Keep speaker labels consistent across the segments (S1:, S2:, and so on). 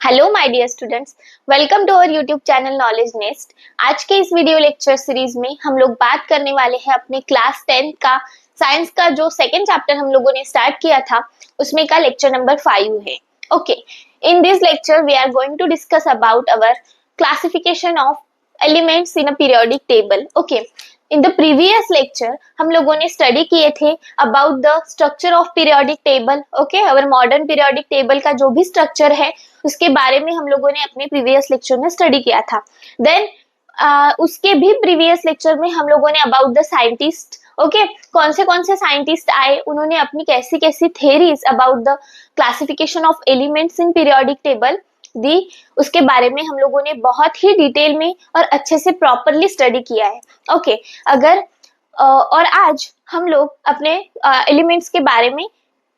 S1: Hello my dear students, welcome to our YouTube channel knowledge nest. आज के इस video lecture series में हम लोग बात करने वाले हैं अपने क्लास 10 का साइंस का जो सेकंड चैप्टर हम लोगों ने स्टार्ट किया था उसमें का लेक्चर नंबर 5 है। Okay, in this lecture we are going to discuss about our classification of elements in a periodic table. Okay, in the previous lecture हम लोगों ने स्टडी किए थे about the structure of periodic table. Okay, our modern periodic table का जो भी structure है उसके बारे में हम लोगों ने अपने प्रीवियस लेक्चर में स्टडी किया था। देन उसके भी प्रीवियस लेक्चर में हम लोगों ने अबाउट द साइंटिस्ट, ओके, कौन से साइंटिस्ट आए, उन्होंने अपनी कैसी कैसी theories about the classification of elements in periodic table दी, उसके बारे में हम लोगों ने बहुत ही डिटेल में और अच्छे से प्रॉपरली स्टडी किया है। ओके, अगर और आज हम लोग अपने एलिमेंट्स के बारे में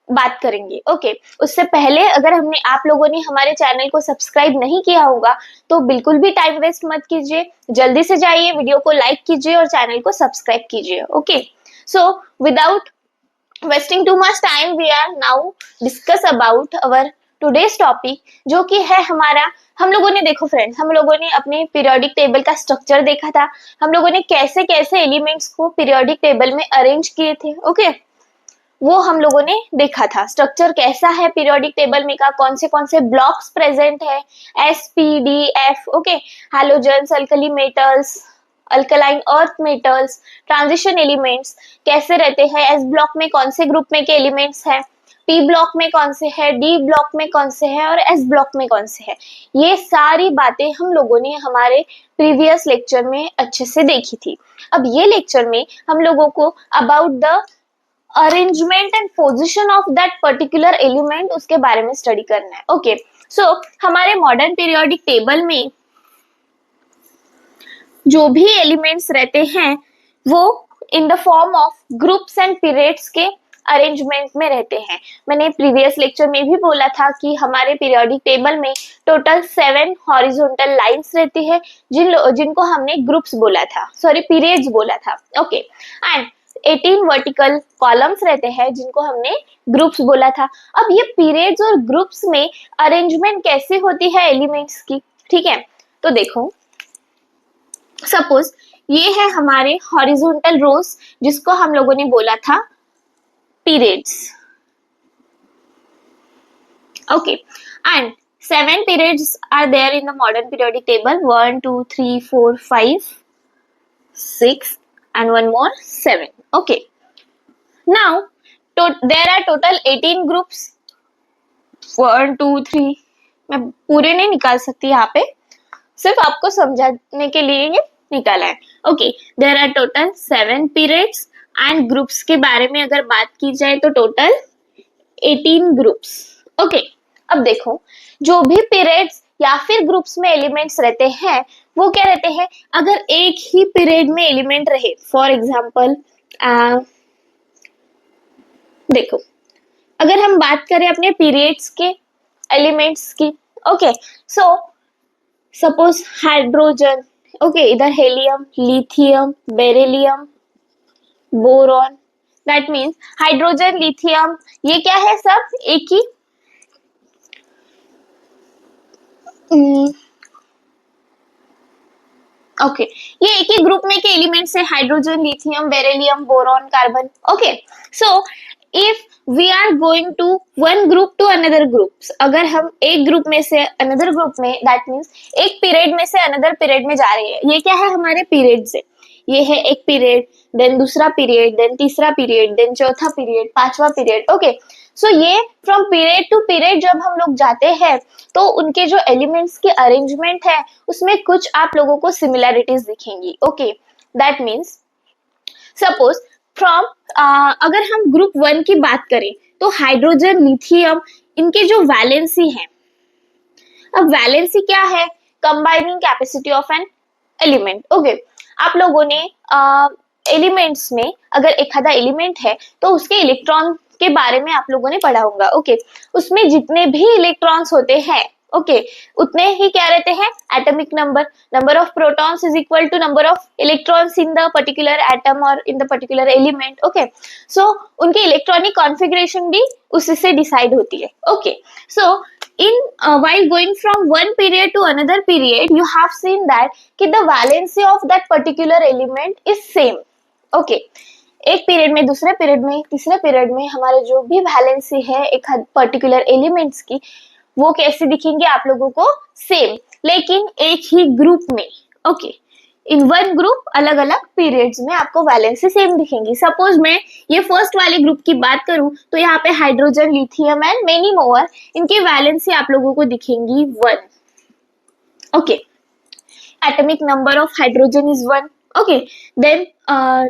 S1: बात करेंगे। ओके, उससे पहले अगर हमने आप लोगों ने हमारे चैनल को सब्सक्राइब नहीं किया होगा तो बिल्कुल भी टाइम वेस्ट मत कीजिए, जल्दी से जाइए, वीडियो को लाइक कीजिए और चैनल को सब्सक्राइब कीजिए। Okay, so without wasting too much time we are now discuss about our today's topic, जो कि है हमारा, हम लोगों ने देखो फ्रेंड्स, हम लोगों ने अपने पीरियोडिक टेबल का स्ट्रक्चर देखा था, हम लोगों ने कैसे कैसे एलिमेंट्स को पीरियोडिक टेबल में अरेंज किए थे। ओके, वो हम लोगों ने देखा था स्ट्रक्चर कैसा है पीरियोडिक टेबल में का, कौन से ब्लॉक्स प्रेजेंट है, S P D F. Okay, halogens, alkali metals, alkaline earth metals, transition elements कैसे रहते हैं, एस ब्लॉक में कौन से ग्रुप में के एलिमेंट्स हैं, पी ब्लॉक में कौन से है, डी ब्लॉक में कौन से है और एस ब्लॉक में कौन से है। ये सारी बातें हम लोगों ने हमारे प्रीवियस लेक्चर में अच्छे से देखी थी। अब ये लेक्चर में हम लोगों को about the arrangement and position of that particular element उसके बारे में स्टडी करना है। ओके, सो हमारे मॉडर्न पीरियोडिक टेबल में जो भी एलिमेंट्स रहते हैं वो in the form of groups and periods के अरेंजमेंट में रहते हैं। मैंने प्रीवियस लेक्चर में भी बोला था कि हमारे पीरियोडिक टेबल में टोटल 7 हॉरिजॉन्टल लाइंस रहती है जिनको हमने ग्रुप्स बोला था, सॉरी पीरियड्स बोला था। ओके, एंड 18 वर्टिकल कॉलम्स रहते हैं जिनको हमने ग्रुप्स बोला था। अब ये पीरियड्स और ग्रुप्स में अरेंजमेंट कैसे होती है एलिमेंट्स की, ठीक है, तो देखो सपोज ये है हमारे हॉरिजॉन्टल रोज जिसको हम लोगों ने बोला था periods. Okay, and 7 periods are there in the modern periodic table, 1 2 3 4 5 6 and one more 7. Okay, now there are total 18 groups, 1 2 3, मैं पूरे नहीं निकाल सकती, यहाँ पे सिर्फ आपको समझाने के लिए ये निकाला है। Okay, there are total 7 periods and groups के बारे में अगर बात की जाए तो टोटल 18 ग्रुप्स। ओके, अब देखो जो भी पीरियड्स या फिर ग्रुप्स में एलिमेंट्स रहते हैं वो क्या रहते हैं, अगर एक ही पीरियड में एलिमेंट रहे, फॉर एग्जांपल देखो अगर हम बात करें अपने पीरियड्स के एलिमेंट्स की, okay, so suppose hydrogen, okay, इधर helium, lithium, beryllium, boron, that means hydrogen, lithium, ये क्या है, सब एक ही ओके, ये एक ही ग्रुप में के एलिमेंट्स है, hydrogen, lithium, beryllium, boron, carbon. Okay, so if we are going to one group to another group, अगर हम एक ग्रुप में से अनदर ग्रुप में, दैट मीन्स एक पीरियड में से अनदर पीरियड में जा रहे हैं, ये क्या है, हमारे पीरियड से, ये है एक पीरियड, देन दूसरा पीरियड, देन तीसरा पीरियड, देन चौथा पीरियड, पांचवा पीरियड। ओके, सो ये फ्रॉम पीरियड टू पीरियड जब हम लोग जाते हैं तो उनके जो एलिमेंट्स की अरेंजमेंट है उसमें कुछ आप लोगों को सिमिलैरिटीज दिखेंगी। Okay, that means suppose from अगर हम ग्रुप 1 की बात करें तो हाइड्रोजन, लिथियम, इनके जो वैलेंसी है, अब वैलेंसी क्या है, combining capacity of an element. Okay, आप लोगों ने एलिमेंट्स में अगर एक आधा एलिमेंट है तो उसके इलेक्ट्रॉन के बारे में आप लोगों ने पढ़ा होगा। ओके, उसमें जितने भी इलेक्ट्रॉन्स होते हैं, ओके, उतने ही क्या रहते हैं, atomic number of protons is equal to number of electrons in the particular atom और in the particular element. Okay, so उनकी इलेक्ट्रॉनिक कॉन्फ़िगरेशन भी उसी से डिसाइड होती है। Okay, so In while going from one period to another period, you have seen that कि the valency of that particular element is same. Okay. एक period में, दूसरे पीरियड में, तीसरे पीरियड में हमारे जो भी वैलेंसी है एक पर्टिकुलर एलिमेंट्स की, वो कैसे दिखेंगे आप लोगों को? सेम, लेकिन एक ही ग्रुप में. ओके, इन वन ग्रुप अलग अलग पीरियड्स में आपको वैलेंसी सेम दिखेंगी. सपोज मैं ये फर्स्ट वाले ग्रुप की बात करूं तो यहाँ पे hydrogen, lithium and many more, इनकी वैलेंसी आप लोगों को दिखेंगी 1. Okay, atomic number of hydrogen is 1. Okay, then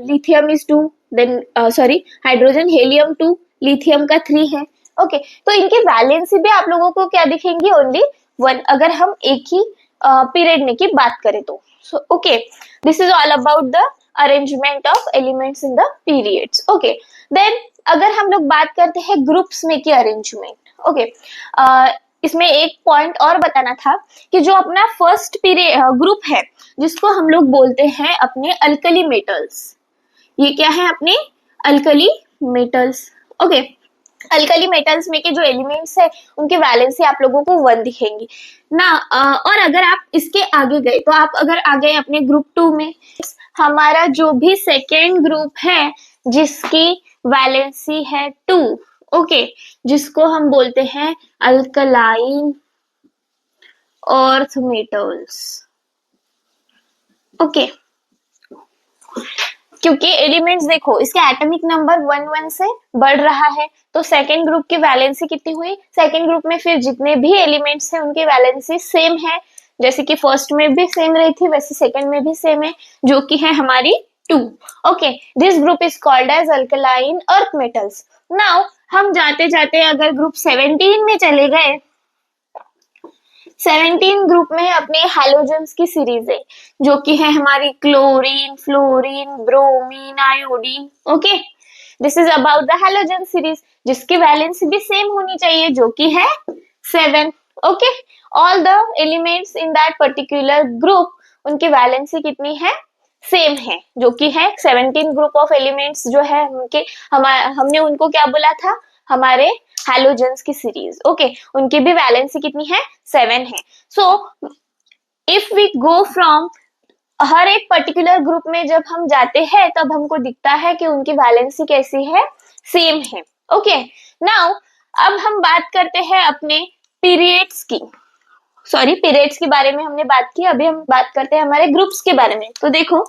S1: lithium is 2, then hydrogen, helium 2, lithium का 3 है. ओके, तो इनकी वैलेंसी भी आप लोगों को क्या दिखेंगी? ओनली 1, अगर हम एक ही पीरियड में की बात करें तो. So, okay, this is all about the arrangement of elements in the periods. Okay, then अगर हम लोग बात करते हैं ग्रुप्स में की अरेंजमेंट. ओके, इसमें एक पॉइंट और बताना था कि जो अपना फर्स्ट पीरियड ग्रुप है जिसको हम लोग बोलते हैं अपने अल्कली मेटल्स. ये क्या है? अपने alkali metals. Okay, alkali metals में के जो एलिमेंट्स है उनकी वैलेंसी आप लोगों को 1 दिखेंगी ना. और अगर आप इसके आगे गए तो आप अगर आ गए अपने ग्रुप 2 में, हमारा जो भी सेकेंड ग्रुप है जिसकी वैलेंसी है 2. ओके, जिसको हम बोलते हैं अल्कलाइन अर्थ मेटल्स. ओके, क्योंकि एलिमेंट्स देखो इसके एटॉमिक नंबर 1 से बढ़ रहा है, तो सेकेंड ग्रुप की वैलेंसी कितनी हुई? सेकेंड ग्रुप में फिर जितने भी एलिमेंट्स हैं उनकी वैलेंसी सेम है. जैसे कि फर्स्ट में भी सेम रही थी वैसे सेकेंड में भी सेम है, जो कि है हमारी 2. Okay, this group is called as alkaline earth metals. Now हम जाते जाते अगर ग्रुप 17 में चले गए, 17 ग्रुप में अपने हैलोजेंस की सीरीज है जो कि है हमारी chlorine, fluorine, bromine, iodine. Okay, this is about the halogen series जिसकी वैलेंसी भी सेम होनी चाहिए जो कि है 7. Okay, all the elements in that particular group उनकी वैलेंसी कितनी है? सेम है, जो कि है 17 ग्रुप ऑफ एलिमेंट्स जो है उनके हमने उनको क्या बोला था? हमारे हैलोजेंस की सीरीज. ओके, उनकी भी वैलेंसी कितनी है? 7 है. So if we go from हर एक पर्टिकुलर ग्रुप में जब हम जाते हैं तब हमको दिखता है कि उनकी वैलेंसी कैसी है? सेम है. ओके, नाउ अब हम बात करते हैं अपने पीरियड्स की. पीरियड्स के बारे में हमने बात की, अभी हम बात करते हैं हमारे ग्रुप्स के बारे में. तो देखो,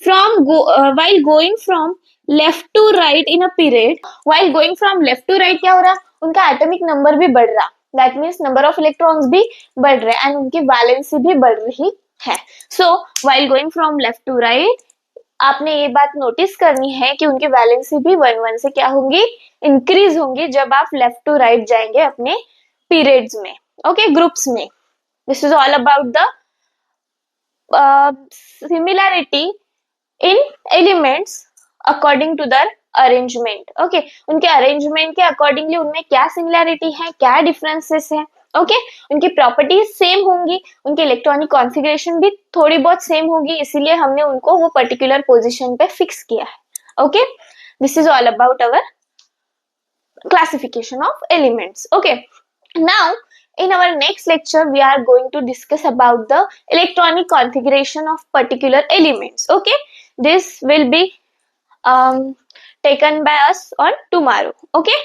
S1: while going from left to right in a period, while going from left to right क्या हो रहा? उनका एटॉमिक नंबर भी बढ़ रहा, that means number of electrons भी बढ़ रहे एंड उनकी वैलेंसी भी बढ़ रही है. सो while going from left to right, आपने ये बात नोटिस करनी है कि उनकी वैलेंसी भी 1 से क्या होंगी? इंक्रीज होंगी जब आप लेफ्ट टू राइट जाएंगे अपने पीरियड्स में. ओके, ग्रुप्स में. This is all about the similarity in elements according to the arrangement. Okay, उनके अरेंजमेंट के अकॉर्डिंगली उनमें क्या सिमिलैरिटी है, क्या डिफरेंसेस है. ओके, उनकी प्रॉपर्टीज सेम होंगी, उनकी इलेक्ट्रॉनिक कॉन्फ़िगरेशन भी थोड़ी बहुत सेम होगी, इसीलिए हमने उनको वो पर्टिकुलर पोजीशन पे फिक्स किया है. Okay, this is all about our classification of elements. Okay, now in our next lecture we are going to discuss about the electronic configuration of particular elements. Okay, this will be taken by us on tomorrow. Okay,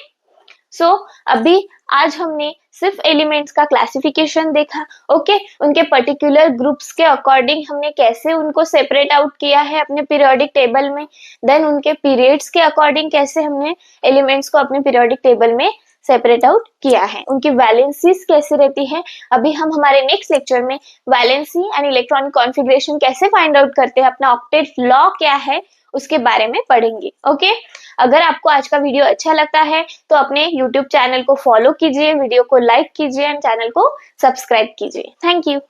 S1: so अभी आज हमने सिर्फ elements का classification देखा. Okay, उनके particular groups के according हमने कैसे उनको सेपरेट आउट किया है अपने पीरियोडिक टेबल में, देन उनके पीरियड्स के अकॉर्डिंग कैसे हमने एलिमेंट्स को अपने पीरियोडिक टेबल में सेपरेट आउट किया है, उनकी वैलेंसीज कैसे रहती है. अभी हम हमारे नेक्स्ट लेक्चर में वैलेंसी एंड इलेक्ट्रॉनिक कॉन्फ़िगरेशन कैसे फाइंड आउट करते हैं, अपना ऑक्टेट लॉ क्या है उसके बारे में पढ़ेंगे. ओके, अगर आपको आज का वीडियो अच्छा लगता है तो अपने YouTube चैनल को फॉलो कीजिए, वीडियो को लाइक कीजिए एंड चैनल को सब्सक्राइब कीजिए. Thank you.